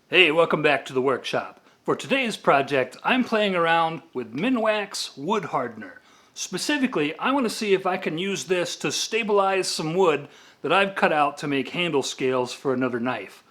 Hey, welcome back to the workshop. For today's project, I'm playing around with Minwax Wood Hardener. Specifically, I want to see if I can use this to stabilize some wood that I've cut out to make handle scales for another knife.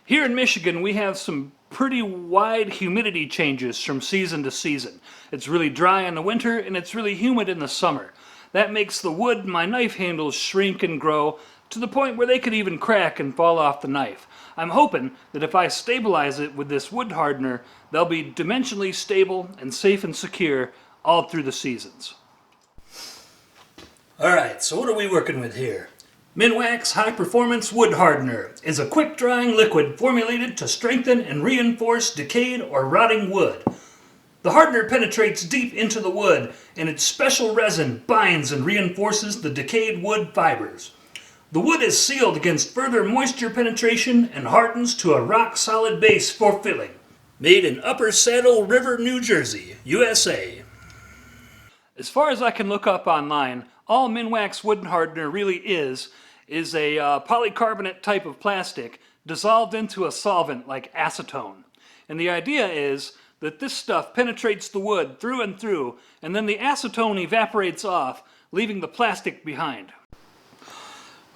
Here in Michigan, we have some pretty wide humidity changes from season to season. It's really dry in the winter and it's really humid in the summer. That makes the wood in my knife handles shrink and grow to the point where they could even crack and fall off the knife. I'm hoping that if I stabilize it with this wood hardener, they'll be dimensionally stable and safe and secure all through the seasons. Alright, so what are we working with here? Minwax High Performance Wood Hardener is a quick drying liquid formulated to strengthen and reinforce decayed or rotting wood. The hardener penetrates deep into the wood and its special resin binds and reinforces the decayed wood fibers. The wood is sealed against further moisture penetration and hardens to a rock-solid base for filling. Made in Upper Saddle River, New Jersey, USA. As far as I can look up online, all Minwax Wood Hardener really is a polycarbonate type of plastic dissolved into a solvent like acetone. And the idea is that this stuff penetrates the wood through and through, and then the acetone evaporates off, leaving the plastic behind.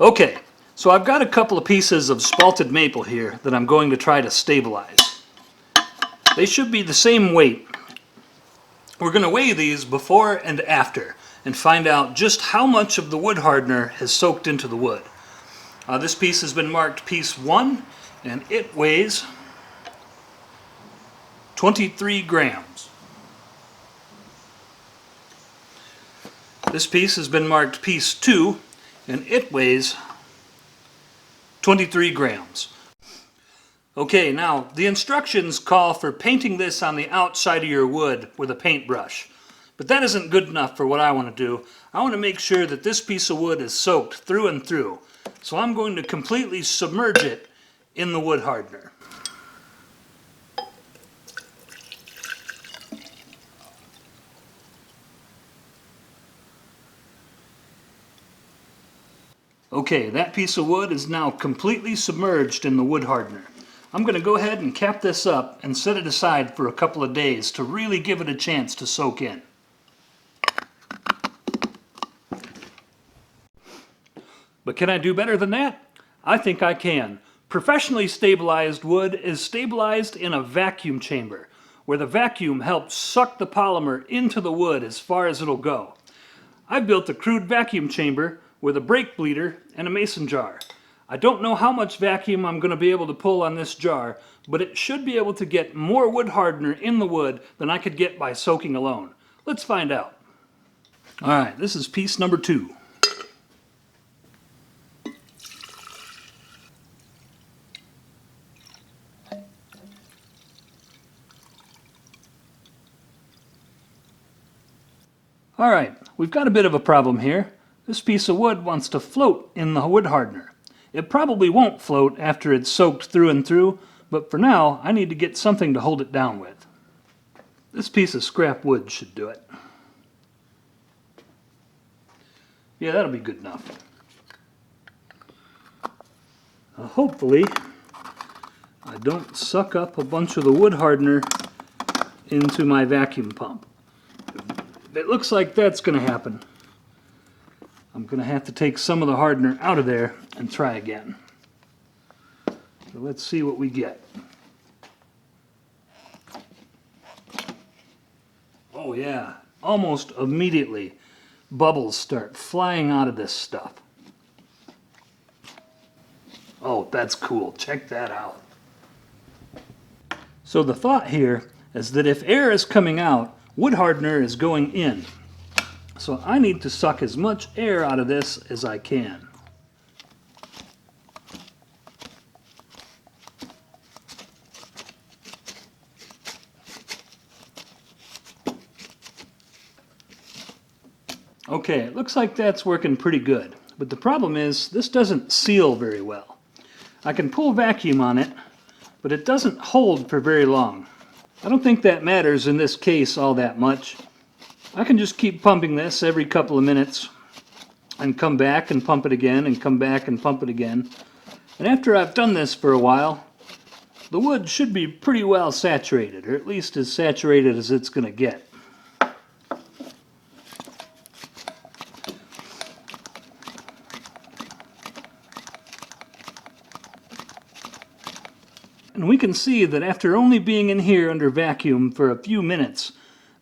Okay, so I've got a couple of pieces of spalted maple here that I'm going to try to stabilize. They should be the same weight. We're going to weigh these before and after and find out just how much of the wood hardener has soaked into the wood. This piece has been marked piece 1 and it weighs 23 grams. This piece has been marked piece 2 and it weighs 23 grams. Okay, now the instructions call for painting this on the outside of your wood with a paintbrush. But that isn't good enough for what I want to do. I want to make sure that this piece of wood is soaked through and through. So I'm going to completely submerge it in the wood hardener. Okay, that piece of wood is now completely submerged in the wood hardener. I'm going to go ahead and cap this up and set it aside for a couple of days to really give it a chance to soak in. But can I do better than that? I think I can. Professionally stabilized wood is stabilized in a vacuum chamber, where the vacuum helps suck the polymer into the wood as far as it'll go. I've built a crude vacuum chamber with a brake bleeder and a mason jar. I don't know how much vacuum I'm going to be able to pull on this jar, but it should be able to get more wood hardener in the wood than I could get by soaking alone. Let's find out. Alright, this is piece number 2. Alright, we've got a bit of a problem here. This piece of wood wants to float in the wood hardener. It probably won't float after it's soaked through and through, but for now I need to get something to hold it down with. This piece of scrap wood should do it. Yeah, that'll be good enough. Hopefully I don't suck up a bunch of the wood hardener into my vacuum pump. It looks like that's going to happen. I'm going to have to take some of the hardener out of there and try again. So let's see what we get. Oh yeah, almost immediately bubbles start flying out of this stuff. Oh, that's cool. Check that out. So the thought here is that if air is coming out, wood hardener is going in. So I need to suck as much air out of this as I can. Okay, it looks like that's working pretty good. But the problem is, this doesn't seal very well. I can pull vacuum on it, but it doesn't hold for very long. I don't think that matters in this case all that much. I can just keep pumping this every couple of minutes and come back and pump it again and come back and pump it again. And after I've done this for a while, the wood should be pretty well saturated, or at least as saturated as it's going to get. And we can see that after only being in here under vacuum for a few minutes,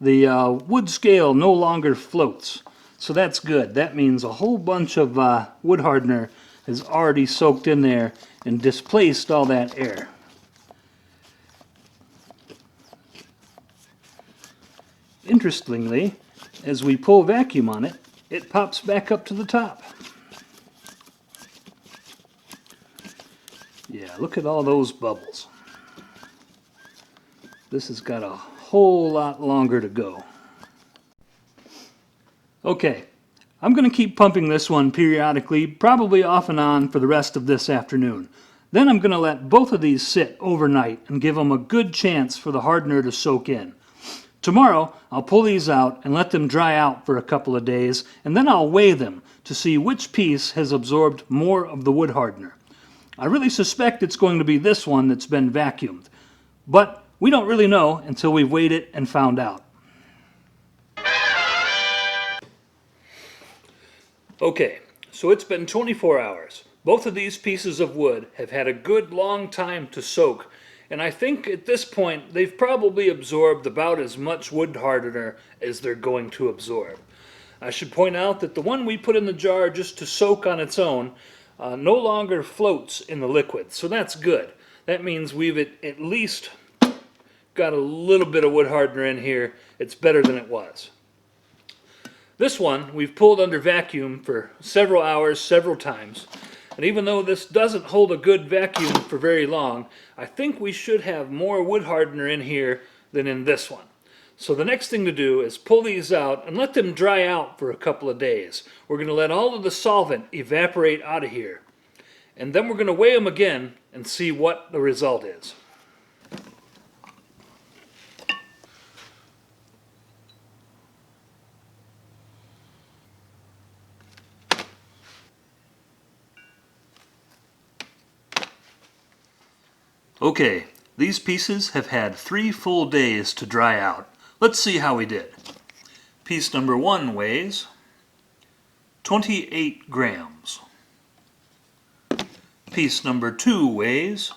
the wood scale no longer floats. So that's good. That means a whole bunch of wood hardener has already soaked in there and displaced all that air. Interestingly, as we pull vacuum on it, it pops back up to the top. Yeah, look at all those bubbles. This has got a whole lot longer to go. Okay, I'm going to keep pumping this one periodically, probably off and on for the rest of this afternoon. Then I'm going to let both of these sit overnight and give them a good chance for the hardener to soak in. Tomorrow, I'll pull these out and let them dry out for a couple of days, and then I'll weigh them to see which piece has absorbed more of the wood hardener. I really suspect it's going to be this one that's been vacuumed, but we don't really know until we've weighed it and found out. Okay, so it's been 24 hours. Both of these pieces of wood have had a good long time to soak, and I think at this point they've probably absorbed about as much wood hardener as they're going to absorb. I should point out that the one we put in the jar just to soak on its own no longer floats in the liquid, so that's good. That means we've at least got a little bit of wood hardener in here. It's better than it was. This one we've pulled under vacuum for several hours, several times, and even though this doesn't hold a good vacuum for very long, I think we should have more wood hardener in here than in this one. So the next thing to do is pull these out and let them dry out for a couple of days. We're going to let all of the solvent evaporate out of here, and then we're going to weigh them again and see what the result is. Okay, these pieces have had 3 full days to dry out. Let's see how we did. Piece number 1 weighs 28 grams. Piece number 2 weighs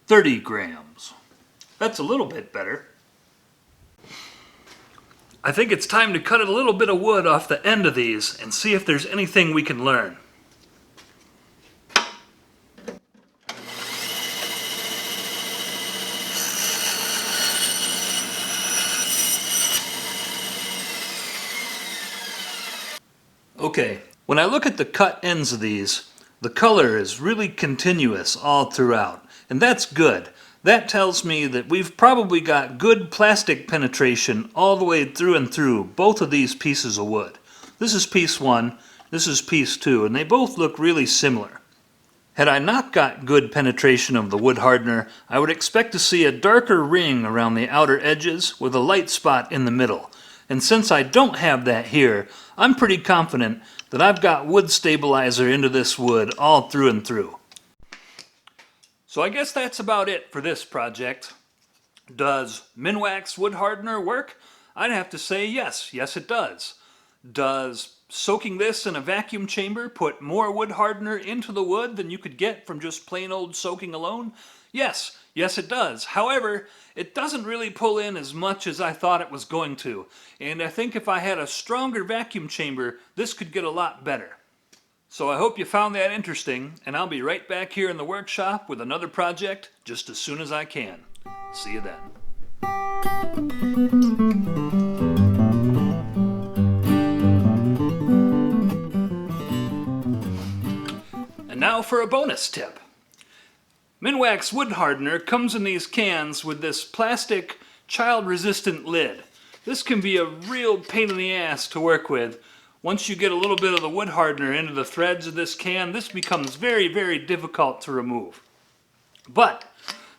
30 grams. That's a little bit better. I think it's time to cut a little bit of wood off the end of these and see if there's anything we can learn. Okay, when I look at the cut ends of these, the color is really continuous all throughout, and that's good. That tells me that we've probably got good plastic penetration all the way through and through both of these pieces of wood. This is piece 1, this is piece 2, and they both look really similar. Had I not got good penetration of the wood hardener, I would expect to see a darker ring around the outer edges with a light spot in the middle. And since I don't have that here, I'm pretty confident that I've got wood stabilizer into this wood all through and through. So I guess that's about it for this project. Does Minwax Wood Hardener work? I'd have to say yes. Yes, it does. Does soaking this in a vacuum chamber put more wood hardener into the wood than you could get from just plain old soaking alone? Yes. Yes, it does. However, it doesn't really pull in as much as I thought it was going to. And I think if I had a stronger vacuum chamber, this could get a lot better. So I hope you found that interesting, and I'll be right back here in the workshop with another project just as soon as I can. See you then. And now for a bonus tip. Minwax Wood Hardener comes in these cans with this plastic child-resistant lid. This can be a real pain in the ass to work with. Once you get a little bit of the wood hardener into the threads of this can, this becomes very, very difficult to remove. But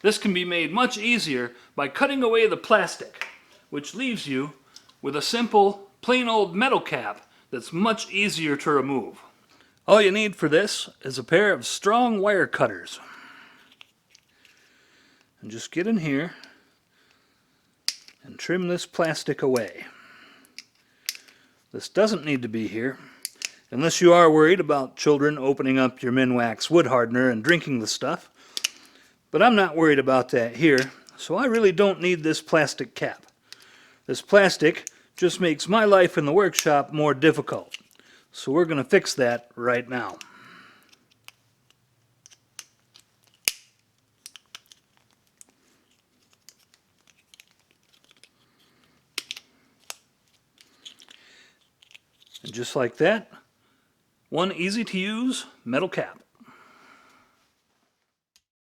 this can be made much easier by cutting away the plastic. which leaves you with a simple, plain old metal cap that's much easier to remove. All you need for this is a pair of strong wire cutters. And just get in here and trim this plastic away. This doesn't need to be here, unless you are worried about children opening up your Minwax Wood Hardener and drinking the stuff. But I'm not worried about that here, so I really don't need this plastic cap. This plastic just makes my life in the workshop more difficult. So we're going to fix that right now. And just like that, one easy to use metal cap.